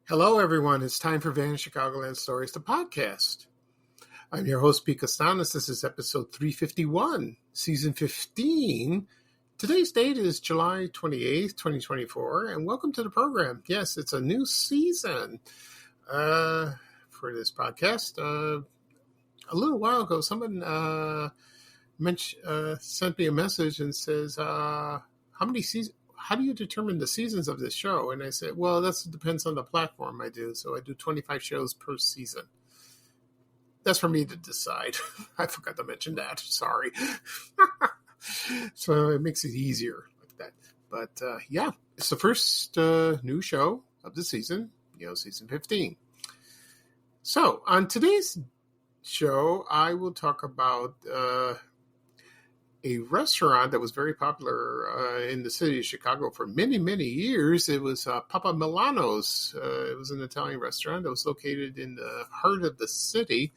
Hello, everyone. It's time for Van Chicagoland Stories, the podcast. I'm your host, Pete Costanis. This is episode 351, season 15. Today's date is July 28th, 2024, and welcome to the program. Yes, it's a new season for this podcast. A little while ago, someone sent me a message and says, how do you determine the seasons of this show? And I said, well, that depends on the platform I do. So I do 25 shows per season. That's for me to decide. I forgot to mention that. Sorry. So it makes it easier like that. But yeah, it's the first new show of the season, season 15. So on today's show, I will talk about a restaurant that was very popular in the city of Chicago for many, many years. It was Papa Milano's. It was an Italian restaurant that was located in the heart of the city.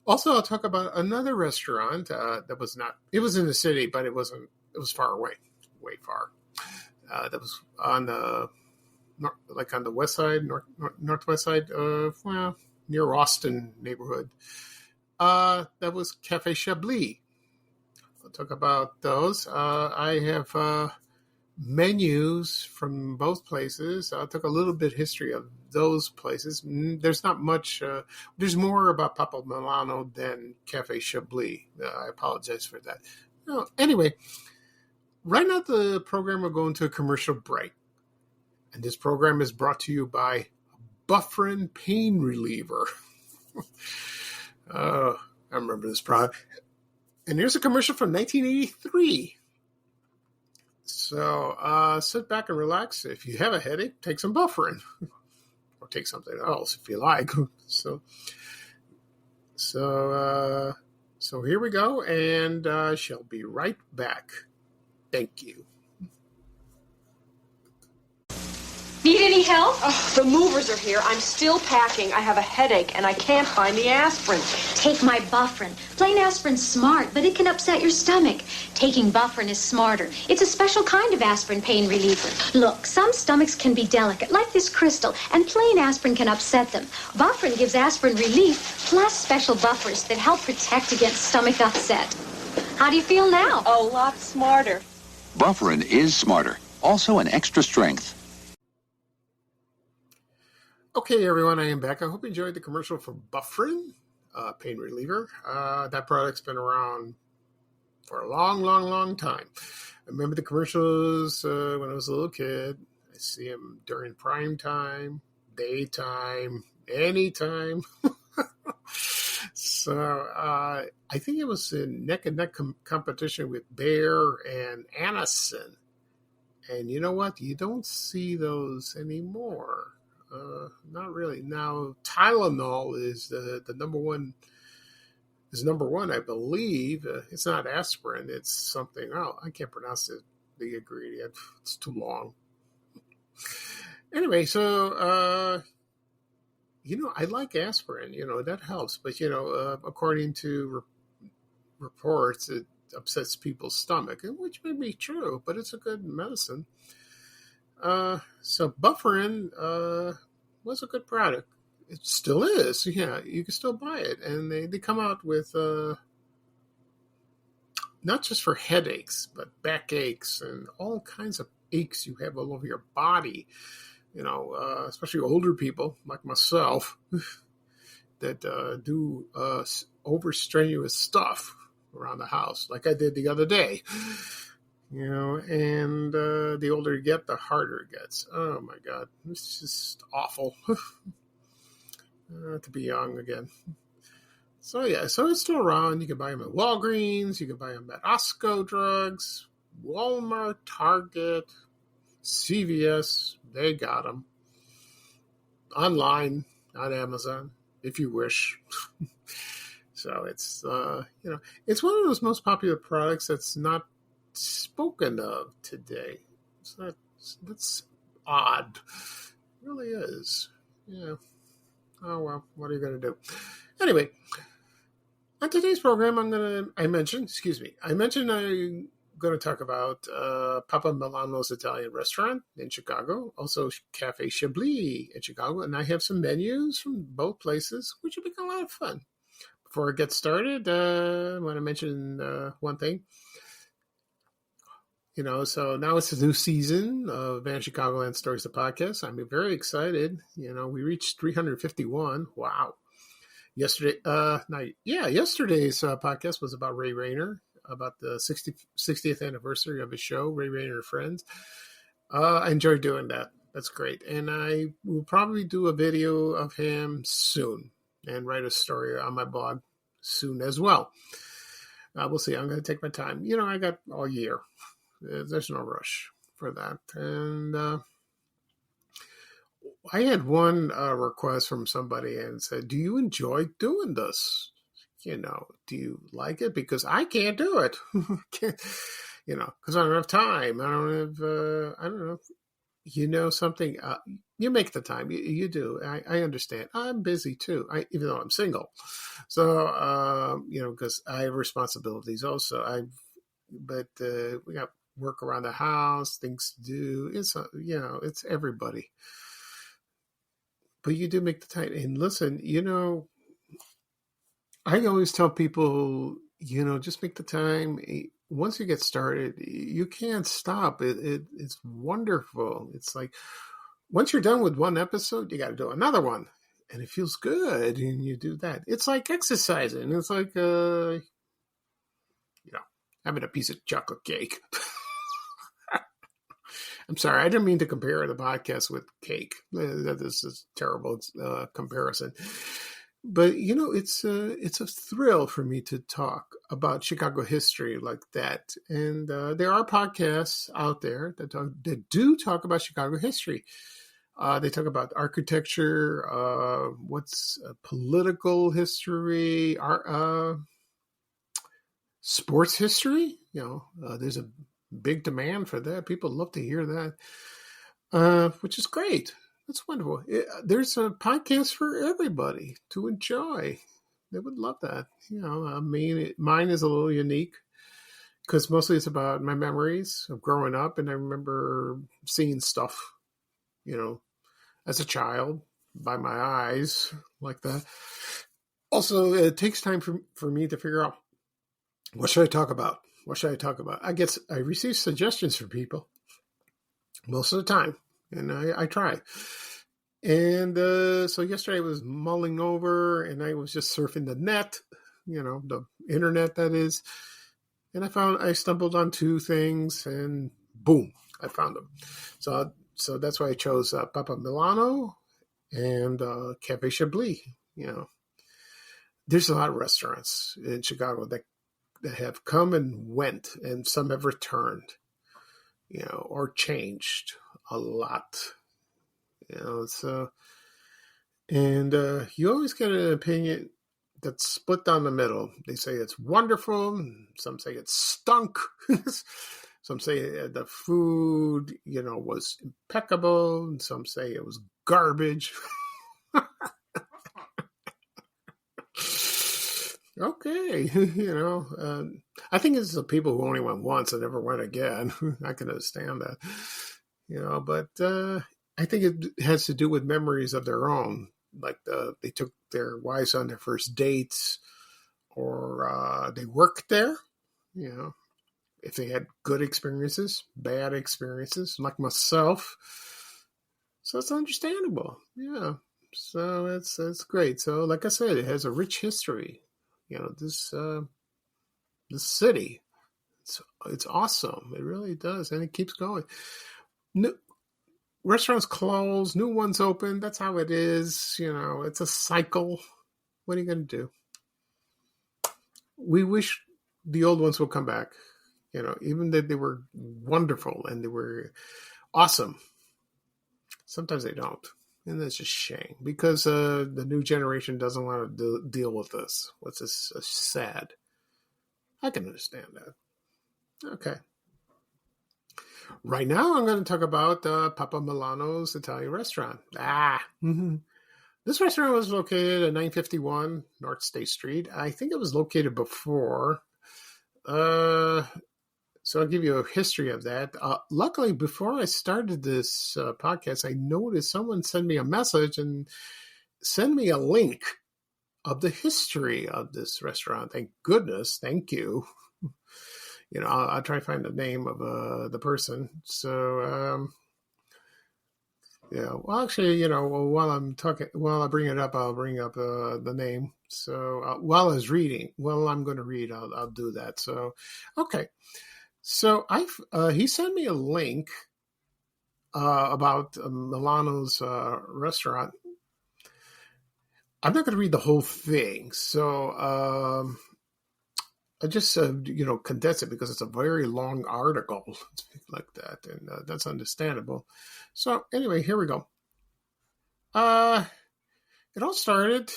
Also, I'll talk about another restaurant that was not, it was in the city, but it was far away, way far. That was on the, on the west side, northwest side of, near Austin neighborhood. That was Cafe Chablis. I'll talk about those. I have menus from both places. I took a little bit history of those places. There's not much. There's more about Papa Milano than Cafe Chablis. I apologize for that. Anyway, right now the program will go into a commercial break. And this program is brought to you by Bufferin Pain Reliever. I remember this product. And here's a commercial from 1983. So sit back and relax. If you have a headache, take some Bufferin. Or take something else if you like. So here we go. And I shall be right back. Thank you. Need any help? Oh, the movers are here. I'm still packing. I have a headache, and I can't find the aspirin. Take my Bufferin. Plain aspirin's smart, but it can upset your stomach. Taking Bufferin is smarter. It's a special kind of aspirin pain reliever. Look, some stomachs can be delicate, like this crystal, and plain aspirin can upset them. Bufferin gives aspirin relief, plus special buffers that help protect against stomach upset. How do you feel now? A lot smarter. Bufferin is smarter. Also an extra strength. Okay, everyone, I am back. I hope you enjoyed the commercial for Bufferin, pain reliever. That product's been around for a long, long, long time. I remember the commercials when I was a little kid. I see them during prime time, daytime, anytime. So I think it was in neck-and-neck competition with Bayer and Anacin. And you know what? You don't see those anymore. Not really. Now, Tylenol is the number one. Is number one, I believe. It's not aspirin. It's something else. I can't pronounce the ingredient. It's too long. Anyway, so I like aspirin. That helps. But according to reports, it upsets people's stomach, which may be true. But it's a good medicine. So Bufferin was a good product. It still is. Yeah, you can still buy it. And they come out with not just for headaches, but backaches and all kinds of aches you have all over your body. Especially older people like myself that do overstrenuous stuff around the house, like I did the other day. And the older you get, the harder it gets. Oh my God, it's just awful to be young again. So yeah, so it's still around. You can buy them at Walgreens, you can buy them at Osco Drugs, Walmart, Target, CVS. They got them online on Amazon if you wish. So it's it's one of those most popular products that's not spoken of today. That's odd. It really is. Yeah. Oh well, what are you gonna do? Anyway, on today's program I mentioned going to talk about Papa Milano's Italian restaurant in Chicago, also Cafe Chablis in Chicago, and I have some menus from both places, which will be a lot of fun. Before I get started, I want to mention one thing. So now it's a new season of Van Chicagoland Stories, the podcast. I'm very excited. We reached 351. Wow. Yesterday's podcast was about Ray Rayner, about the 60th anniversary of his show, Ray Rayner and Friends. I enjoyed doing that. That's great. And I will probably do a video of him soon and write a story on my blog soon as well. We'll see. I'm going to take my time. I got all year. There's no rush for that. And I had one request from somebody and said, do you enjoy doing this? Do you like it? Because I can't do it. Because I don't have time. I don't have, I don't know. Something, you make the time. You do. I understand. I'm busy too, even though I'm single. So, because I have responsibilities also. But we got work around the house, things to do. It's, it's everybody. But you do make the time. And listen, I always tell people, just make the time. Once you get started, you can't stop. It's wonderful. It's like, once you're done with one episode, you got to do another one. And it feels good. And you do that. It's like exercising. It's like, having a piece of chocolate cake. I'm sorry, I didn't mean to compare the podcast with cake. This is a terrible comparison. But, it's a thrill for me to talk about Chicago history like that. And there are podcasts out there that do talk about Chicago history. They talk about architecture, what's political history, sports history. There's a big demand for that. People love to hear that, which is great. That's wonderful. There's a podcast for everybody to enjoy. They would love that. Mine is a little unique because mostly it's about my memories of growing up. And I remember seeing stuff, as a child by my eyes like that. Also, it takes time for me to figure out, what should I talk about? What should I talk about? I receive suggestions from people most of the time, and I try. And so yesterday I was mulling over, and I was just surfing the net, the internet, that is. And I stumbled on two things, and boom, I found them. So that's why I chose Papa Milano and Cafe Chablis. There's a lot of restaurants in Chicago that have come and went, and some have returned, or changed a lot, and you always get an opinion that's split down the middle. They say it's wonderful, some say it stunk, some say the food, was impeccable, and some say it was garbage. Okay, I think it's the people who only went once and never went again. I can understand that, but I think it has to do with memories of their own, like they took their wives on their first dates, or they worked there, if they had good experiences, bad experiences, like myself. So it's understandable, yeah. So it's great. So like I said, it has a rich history. This city, it's awesome. It really does, and it keeps going. Restaurants close, new ones open. That's how it is. It's a cycle. What are you going to do? We wish the old ones would come back. Even though they were wonderful and they were awesome. Sometimes they don't. And that's a shame because the new generation doesn't want to deal with this. What's this sad? I can understand that. Okay. Right now, I'm going to talk about Papa Milano's Italian restaurant. This restaurant was located at 951 North State Street. I think it was located before. So So I'll give you a history of that. Luckily, before I started this podcast, I noticed someone sent me a message and send me a link of the history of this restaurant. Thank goodness. Thank you. I'll try to find the name of the person. So, well, actually, while I bring it up, I'll bring up the name. So while I'm going to read, I'll do that. So, okay. So he sent me a link about Milano's restaurant. I'm not going to read the whole thing. So, I just, condense it because it's a very long article like that, and that's understandable. So anyway, here we go. It all started,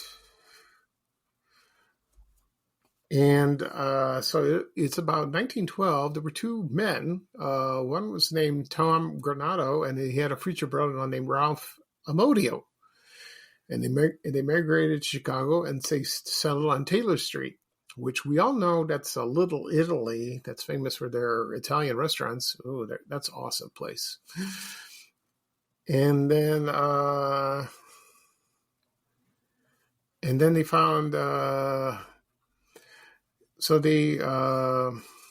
and so it's about 1912. There were two men. One was named Tom Granado, and he had a preacher brother named Ralph Amodio. And they migrated to Chicago, and they settled on Taylor Street, which we all know that's a Little Italy that's famous for their Italian restaurants. Oh, that's an awesome place. And then they found,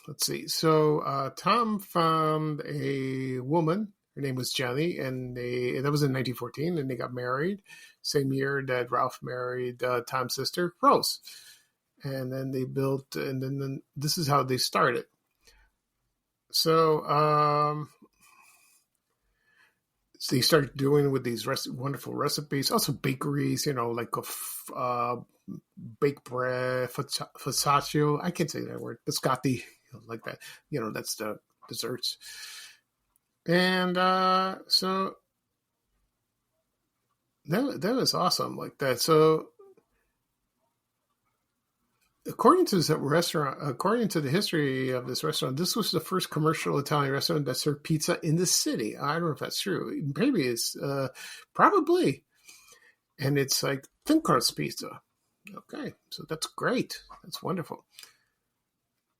let's see. So Tom found a woman. Her name was Jenny, and that was in 1914, and they got married. Same year that Ralph married Tom's sister, Rose. And then they built, and then this is how they started. So they started doing with these wonderful recipes, also bakeries, like baked bread, focaccia. I can't say that word, biscotti, like that. That's the desserts. And so that was awesome, like that. So according to the history of this restaurant, this was the first commercial Italian restaurant that served pizza in the city. I don't know if that's true. Maybe it's probably. And it's like thin crust pizza. Okay, so that's great. That's wonderful.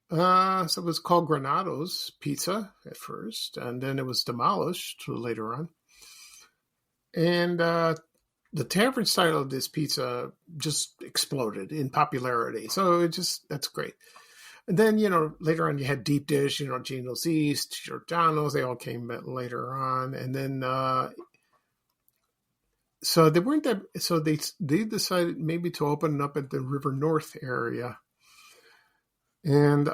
So it was called Granado's Pizza at first, and then it was demolished later on. And the tavern style of this pizza just exploded in popularity. So that's great. And then, later on you had deep dish, Gino's East, Giordano's, they all came later on. And then, so they weren't that, so they decided maybe to open up at the River North area. And,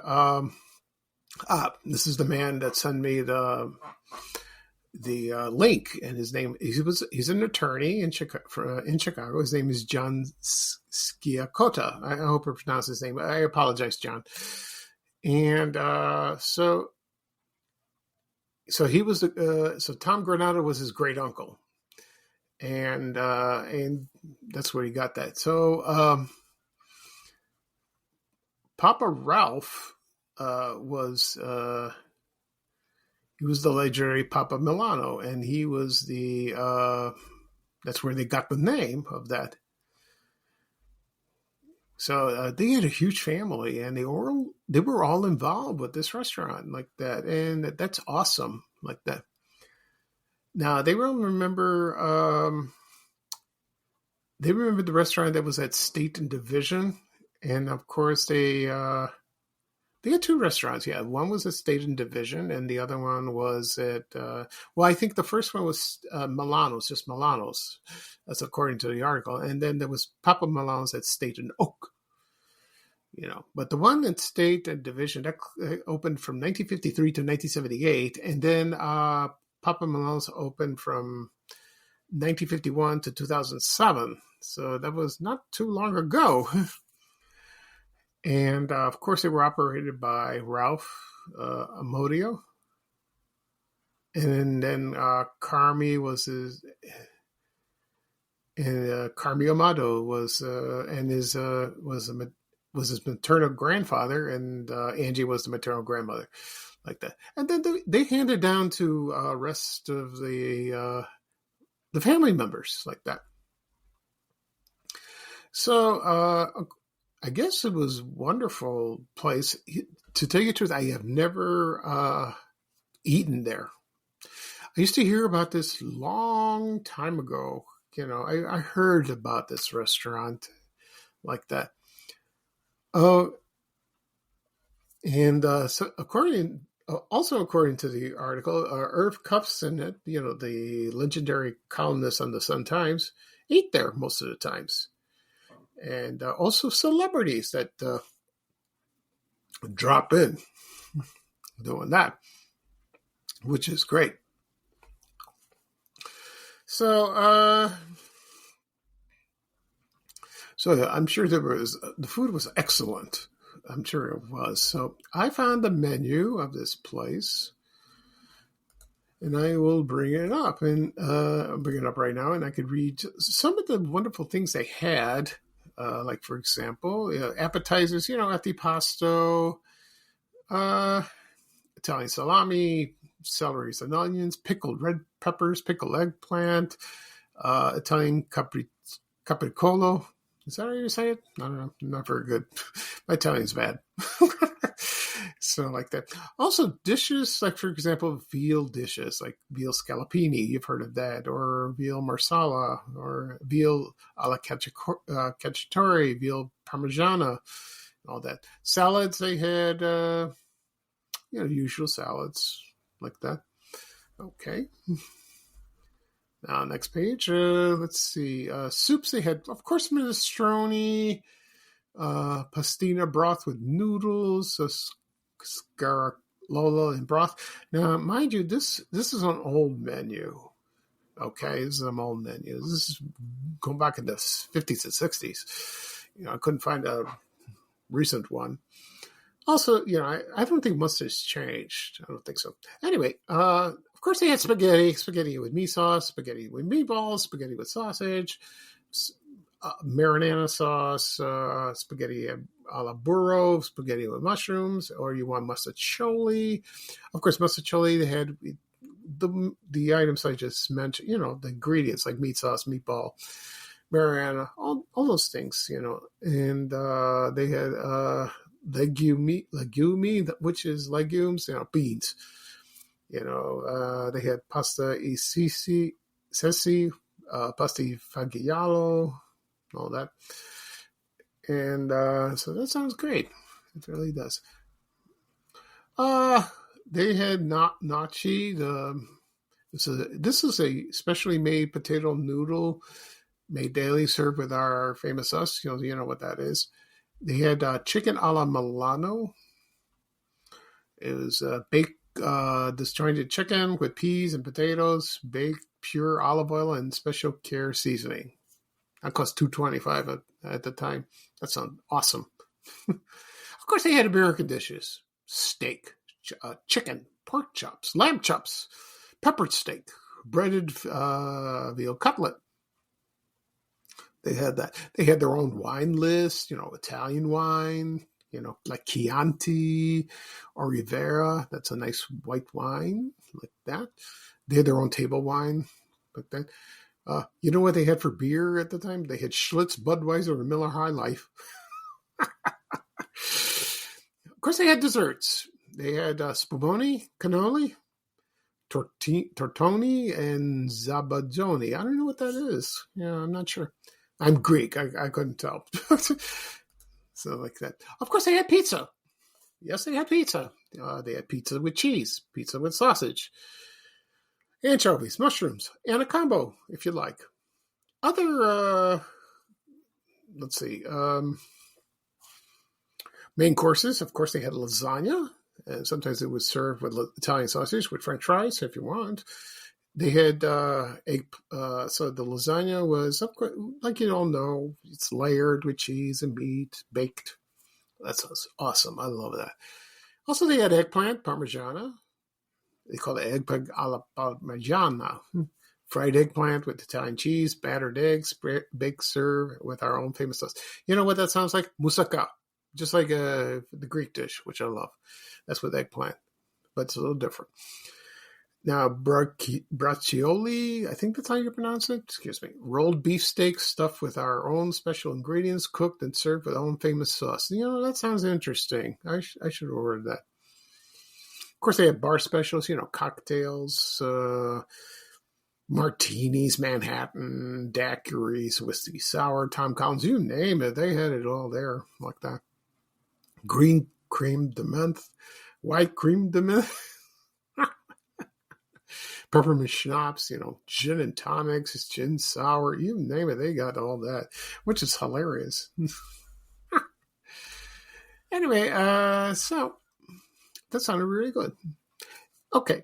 this is the man that sent me the link, and his name, he's an attorney in Chicago. His name is John Sciaccotta. I hope I pronounced his name. I apologize, John. And so he was so Tom Granado was his great uncle, and that's where he got that. So Papa Ralph was the legendary Papa Milano, and he was that's where they got the name of that. So they had a huge family, and they were all involved with this restaurant like that, and that's awesome like that. Now they will remember the restaurant that was at State and Division, and of course they had two restaurants. Yeah, one was at State and Division, and the other one was at, I think the first one was Milano's, just Milano's. That's according to the article. And then there was Papa Milano's at State and Oak. But the one at State and Division, that opened from 1953 to 1978. And then Papa Milano's opened from 1951 to 2007. So that was not too long ago. And, of course, they were operated by Ralph Amodio. And then Carmi was his... And Carmi Amado was his maternal grandfather, and Angie was the maternal grandmother, like that. And then they handed down to rest of the family members, like that. So... I guess it was a wonderful place. To tell you the truth, I have never eaten there. I used to hear about this long time ago. I heard about this restaurant like that. Oh, and so according to the article, Irv Cuffson, the legendary columnist on the Sun Times, ate there most of the times. And also celebrities that drop in doing that, which is great. So I'm sure the food was excellent. I'm sure it was. So I found the menu of this place, and I will bring it up. And I'll bring it up right now, and I could read some of the wonderful things they had. Like, for example, appetizers, antipasto, Italian salami, celeries and onions, pickled red peppers, pickled eggplant, Italian capricolo. Is that how you say it? I don't know. I'm not very good. My Italian's bad. So like that. Also dishes, like, for example, veal dishes, like veal scallopini. You've heard of that. Or veal marsala, or veal alla cacciatore, veal parmigiana, all that. Salads, they had, usual salads like that. Okay. Now, next page. Let's see. Soups, they had, of course, minestrone, pastina broth with noodles, scarlola and broth. Now, mind you, this is an old menu. Okay, this is an old menu. This is going back in the 50s and 60s. I couldn't find a recent one. Also, I don't think much has changed. I don't think so. Anyway, of course, they had spaghetti with meat sauce, spaghetti with meatballs, spaghetti with sausage, marinara sauce, spaghetti alla burro, spaghetti with mushrooms, or you want mustacholi. Of course, mustacholi, they had the items I just mentioned, the ingredients like meat sauce, meatball, marinara, all those things, and they had legumi, which is legumes, beans. They had pasta e ceci, pasta fagiolo, all that. And so that sounds great. It really does. They had nachi. This is a specially made potato noodle made daily, served with our famous sauce. You know what that is. They had chicken alla Milano. It was baked disjointed chicken with peas and potatoes, baked pure olive oil and special care seasoning. That cost $2.25 at the time. That sounds awesome. Of course, they had American dishes: steak, chicken, pork chops, lamb chops, peppered steak, breaded veal cutlet. They had that. They had their own wine list, Italian wine, like Chianti or Rivera. That's a nice white wine like that. They had their own table wine like that. You know what they had for beer at the time? They had Schlitz, Budweiser, and Miller High Life. Of course, they had desserts. They had spumoni, cannoli, tortoni, and zabajoni. I don't know what that is. I'm not sure. I'm Greek. I couldn't tell. So like that. Of course, they had pizza. Yes, they had pizza. They had pizza with cheese, pizza with sausage, anchovies, mushrooms, and a combo, if you like. Other, let's see, main courses. Of course, they had lasagna, and sometimes it was served with Italian sausage with French fries, if you want. They had egg. So the lasagna was, like you all know, it's layered with cheese and meat, baked. That sounds awesome. I love that. Also, they had eggplant parmigiana. They call it eggplant alla parmigiana. Fried eggplant with Italian cheese, battered eggs, baked, served with our own famous sauce. You know what that sounds like? Moussaka. Just like the Greek dish, which I love. That's with eggplant, but it's a little different. Now, braccioli, I think that's how you pronounce it. Excuse me. Rolled beef steak stuffed with our own special ingredients, cooked and served with our own famous sauce. You know, that sounds interesting. I should order that. Of course, they have bar specials, cocktails, martinis, Manhattan, daiquiris, whiskey sour, Tom Collins, you name it. They had it all there like that. Green cream de menthe, white cream de menthe, peppermint schnapps, gin and tonics, gin sour, you name it. They got all that, which is hilarious. Anyway, so that sounded really good. Okay.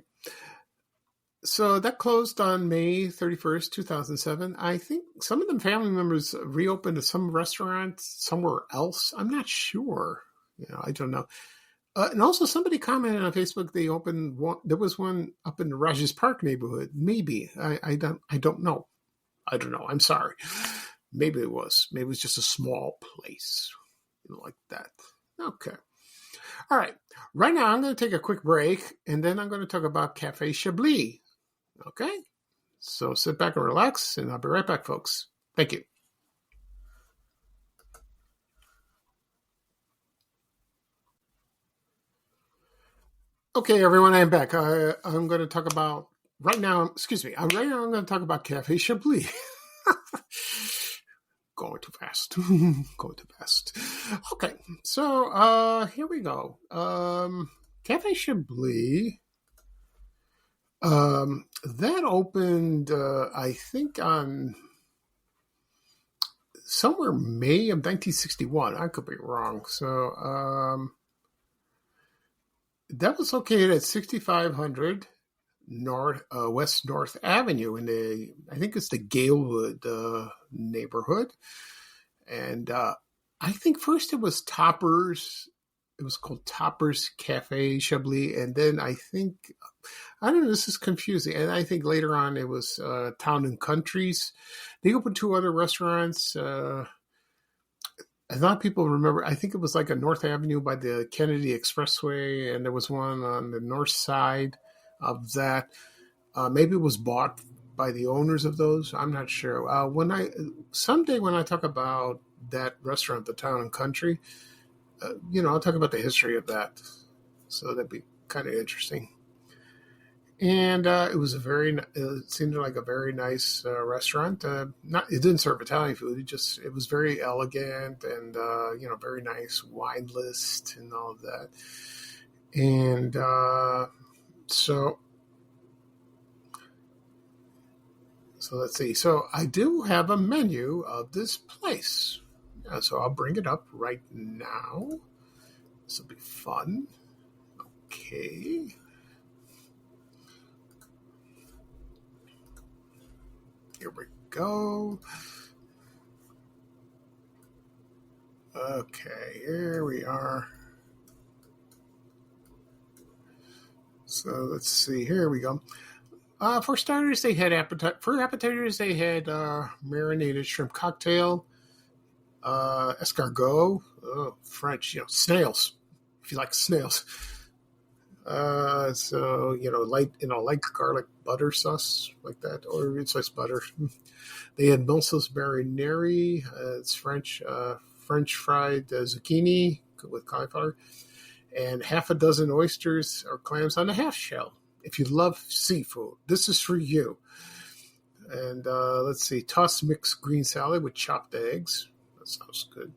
So that closed on May 31st, 2007. I think some of the family members reopened some restaurants somewhere else. I'm not sure. I don't know. And also somebody commented on Facebook they opened one. There was one up in the Rogers Park neighborhood. Maybe. I don't know. I don't know. I'm sorry. Maybe it was. Maybe it was just a small place like that. Okay. All right. Right now I'm going to take a quick break and then I'm going to talk about Cafe Chablis. Okay, so sit back and relax, and I'll be right back, folks. Thank you. Okay, everyone, I'm back. I'm going to talk about, right now I'm going to talk about Cafe Chablis. Going too fast. Okay, so here we go. Cafe Chablis. That opened, I think, on somewhere May of 1961. I could be wrong. So, that was located at 6500 West North Avenue in I think it's the Galewood neighborhood. And I think first it was Toppers. It was called Toppers Cafe Chablis. And then I don't know, this is confusing. And I think later on it was Town and Countries. They opened two other restaurants. A lot of people remember, I think it was like a North Avenue by the Kennedy Expressway. And there was one on the north side of that. Maybe it was bought by the owners of those. I'm not sure. Someday when I talk about that restaurant, the Town and Country, I'll talk about the history of that. So that'd be kind of interesting. And it seemed like a very nice restaurant. It didn't serve Italian food. It was very elegant and, very nice wine list and all of that. And so let's see. So I do have a menu of this place. So I'll bring it up right now. This will be fun. Okay. Here we go. Okay, here we are. So let's see. Here we go. For starters, they had appetizers, they had marinated shrimp cocktail, escargot, French, snails, if you like snails. Light garlic butter sauce like that, or it's nice butter. They had Milsos marinari, it's French fried zucchini with cauliflower, and half a dozen oysters or clams on a half shell. If you love seafood, this is for you. And let's see, tossed mixed green salad with chopped eggs. That sounds good.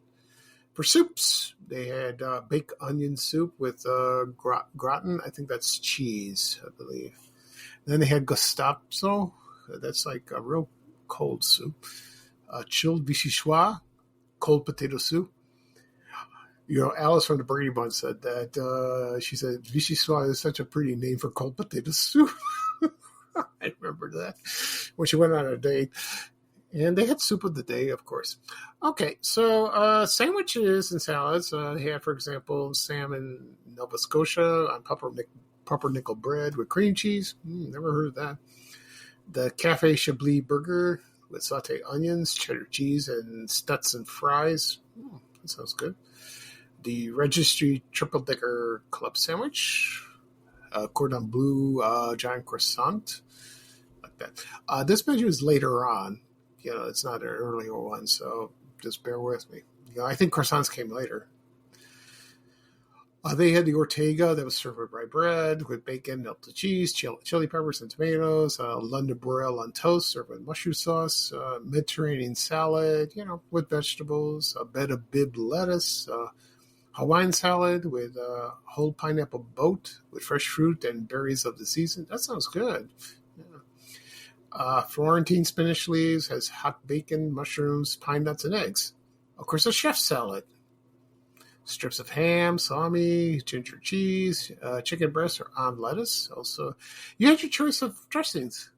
For soups, they had baked onion soup with gratin. I think that's cheese, I believe. Then they had gustapso. That's like a real cold soup. Chilled vichyssoise, cold potato soup. Alice from the Brady Bunch said that. She said, vichyssoise is such a pretty name for cold potato soup. I remember that when she went on a date. And they had soup of the day, of course. Okay, so sandwiches and salads. They had, for example, salmon Nova Scotia on pumpernickel bread with cream cheese. Never heard of that. The Cafe Chablis burger with sauteed onions, cheddar cheese, and Stetson fries. That sounds good. The Registry Triple Decker Club sandwich cordon bleu, giant croissant, like that. This menu is later on. It's not an earlier one, so just bear with me. I think croissants came later. They had the Ortega that was served with rye bread with bacon, melted cheese, chili peppers, and tomatoes. London broil on toast served with mushroom sauce. Mediterranean salad, with vegetables. A bed of bib lettuce. Hawaiian salad with whole pineapple boat with fresh fruit and berries of the season. That sounds good. Yeah. Florentine spinach leaves has hot bacon, mushrooms, pine nuts, and eggs. Of course, a chef salad. Strips of ham, salami, ginger cheese, chicken breast, or on lettuce. Also, you had your choice of dressings.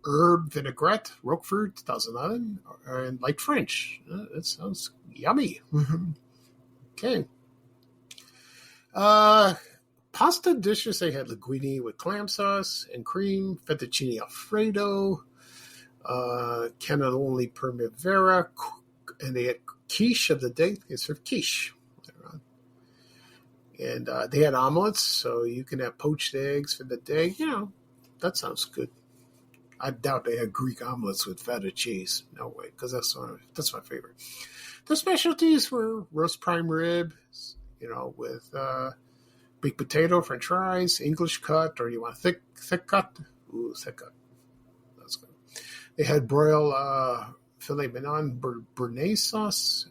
Herb vinaigrette, Roquefort, 2011, and light French. That sounds yummy. Okay. Pasta dishes, they had linguine with clam sauce and cream, fettuccine alfredo, cannelloni primavera, and they had quiche of the day. They served quiche. And they had omelets, so you can have poached eggs for the day. That sounds good. I doubt they had Greek omelets with feta cheese. No way, because that's my favorite. The specialties were roast prime rib, with baked potato, French fries, English cut, or you want thick cut? Ooh, thick cut. That's good. They had broiled filet mignon béarnaise sauce,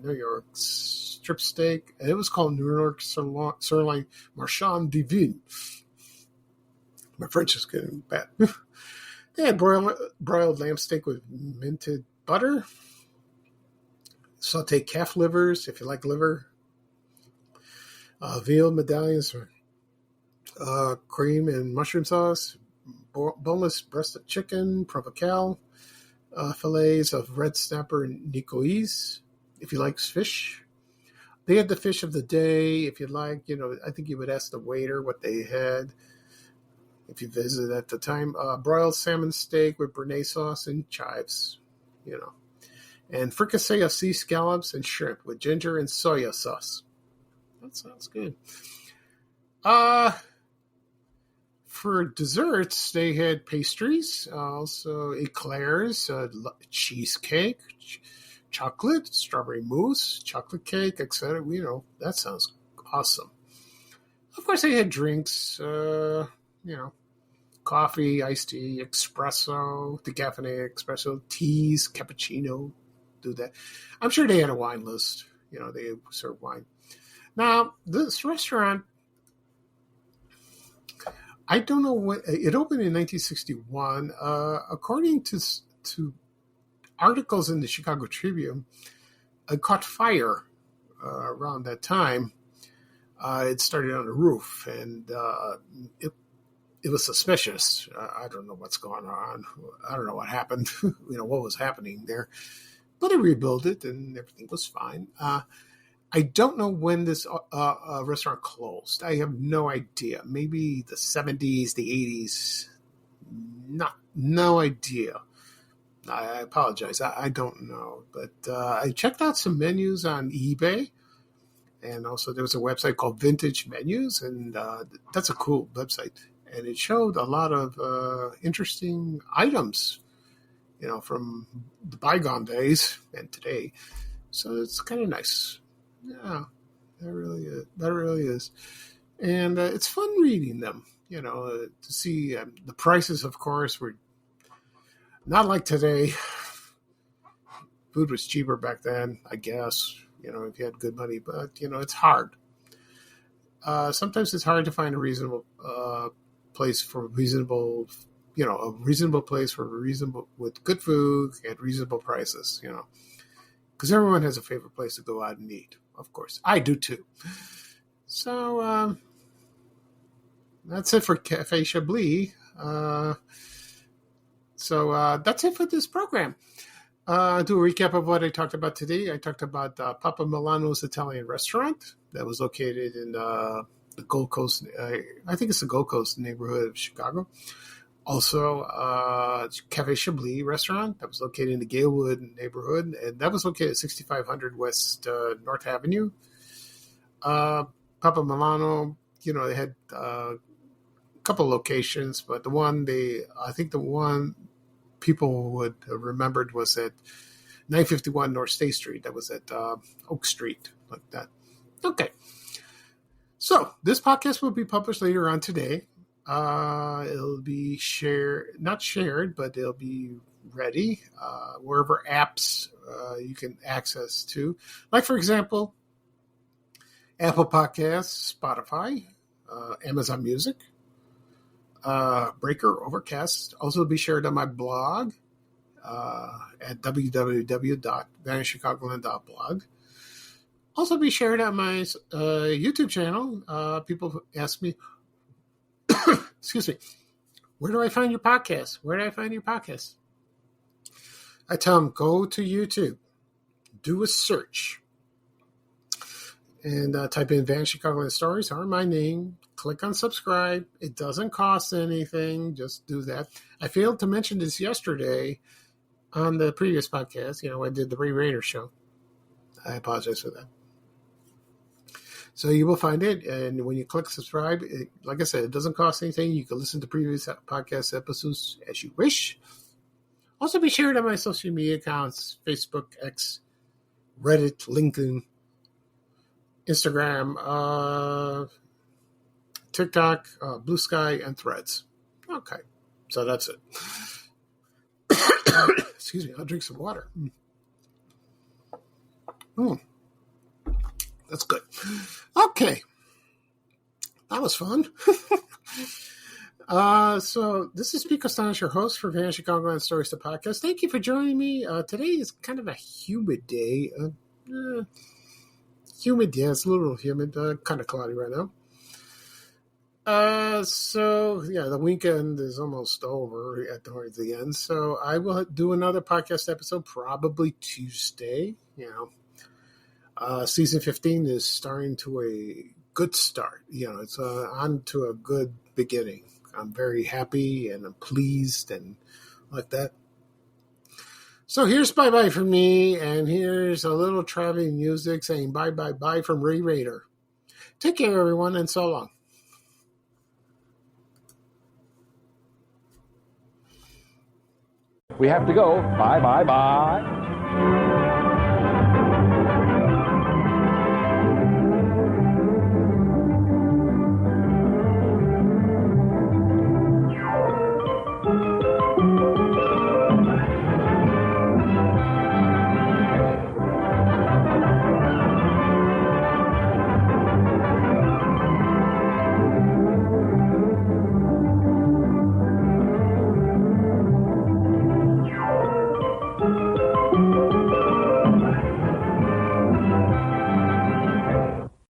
New York strip steak, and it was called New York sirloin marchand divin. My French is getting bad. They had broiled lamb steak with minted butter, sauteed calf livers, if you like liver, veal medallions, cream and mushroom sauce, boneless breast of chicken, provocal, fillets of red snapper and nicoise, if you like fish. They had the fish of the day, if you like. I think you would ask the waiter what they had if you visited at the time. Broiled salmon steak with béarnaise sauce and chives, And fricassee of sea scallops and shrimp with ginger and soya sauce. That sounds good. For desserts, they had pastries, also eclairs, cheesecake, chocolate, strawberry mousse, chocolate cake, etc. That sounds awesome. Of course, they had drinks, coffee, iced tea, espresso, decaffeinated espresso, teas, cappuccino, do that. I'm sure they had a wine list. They serve wine. Now, this restaurant, I don't know when it opened in 1961. According to articles in the Chicago Tribune, it caught fire around that time. It started on the roof, and it was suspicious. I don't know what's going on. I don't know what happened. What was happening there. But they rebuilt it, and everything was fine. I don't know when this restaurant closed. I have no idea. Maybe the 70s, the 80s. No idea. I apologize. I don't know. But I checked out some menus on eBay. And also there was a website called Vintage Menus. And that's a cool website. And it showed a lot of interesting items, from the bygone days and today. So it's kind of nice. Yeah, that really is. And it's fun reading them, to see the prices, of course, were not like today. Food was cheaper back then, I guess, if you had good money. But, it's hard. Sometimes it's hard to find a reasonable place for reasonable, a reasonable place for with good food at reasonable prices, because everyone has a favorite place to go out and eat. Of course, I do too. So that's it for Cafe Chablis. So that's it for this program. I'll do a recap of what I talked about today. I talked about Papa Milano's Italian restaurant that was located in the Gold Coast. I think it's the Gold Coast neighborhood of Chicago. Also, Cafe Chablis restaurant that was located in the Galewood neighborhood, and that was located at 6500 West North Avenue. Papa Milano they had a couple locations, but I think the one people would have remembered was at 951 North State Street. That was at Oak Street, like that. Okay. So this podcast will be published later on today. It'll be not shared, but it'll be ready wherever apps you can access to. Like, for example, Apple Podcasts, Spotify, Amazon Music, Breaker, Overcast. Also be shared on my blog at www.vanishchicagoland.blog. Also be shared on my YouTube channel. People ask me, excuse me, where do I find your podcast? Where do I find your podcast? I tell them, go to YouTube, do a search, and type in Vanish Chicagoland Stories or my name. Click on subscribe. It doesn't cost anything. Just do that. I failed to mention this yesterday on the previous podcast. I did the Re-Rater show. I apologize for that. So you will find it, and when you click subscribe, like I said, it doesn't cost anything. You can listen to previous podcast episodes as you wish. Also be shared on my social media accounts, Facebook, X, Reddit, LinkedIn, Instagram, TikTok, Blue Sky, and Threads. Okay, so that's it. Excuse me, I'll drink some water. That's good. Okay. That was fun. So this is Pete Costanis, your host for Vanish Chicagoland Stories, the podcast. Thank you for joining me. Today is kind of a humid day. Humid, yeah, it's a little humid, kind of cloudy right now. The weekend is almost over towards the end. So I will do another podcast episode probably Tuesday. Season 15 is starting to a good start. It's on to a good beginning. I'm very happy and I'm pleased and like that. So here's bye-bye from me, and here's a little traveling music saying bye-bye-bye from Ray Raider. Take care, everyone, and so long. We have to go. Bye-bye-bye.